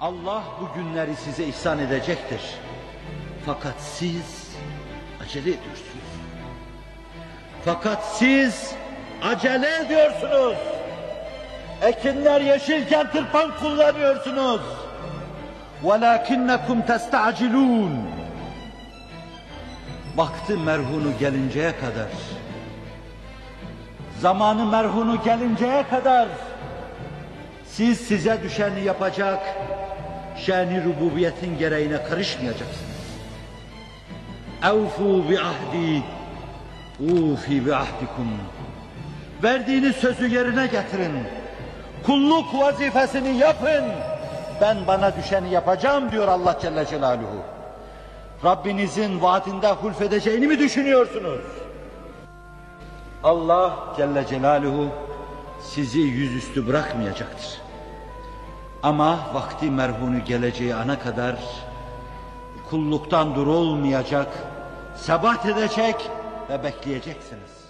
Allah bu günleri size ihsan edecektir. Fakat siz acele ediyorsunuz. Ekinler yeşilken tırpan kullanıyorsunuz. وَلَاكِنَّكُمْ تَسْتَعْجِلُونَ. Vakti merhunu gelinceye kadar, zamanı merhunu gelinceye kadar siz size düşeni yapacak, şen-i rububiyetin gereğine karışmayacaksınız. اَوْفُوا بِعَهْدِي اُوفِ بِعَهْدِكُمْ. Verdiğiniz sözü yerine getirin. Kulluk vazifesini yapın. Ben bana düşeni yapacağım diyor Allah Celle Celaluhu. Rabbinizin vaadinde hulfedeceğini mi düşünüyorsunuz? Allah Celle Celaluhu sizi yüzüstü bırakmayacaktır. Ama vakti merhunu geleceği ana kadar kulluktan durulmayacak, sebat edecek ve bekleyeceksiniz.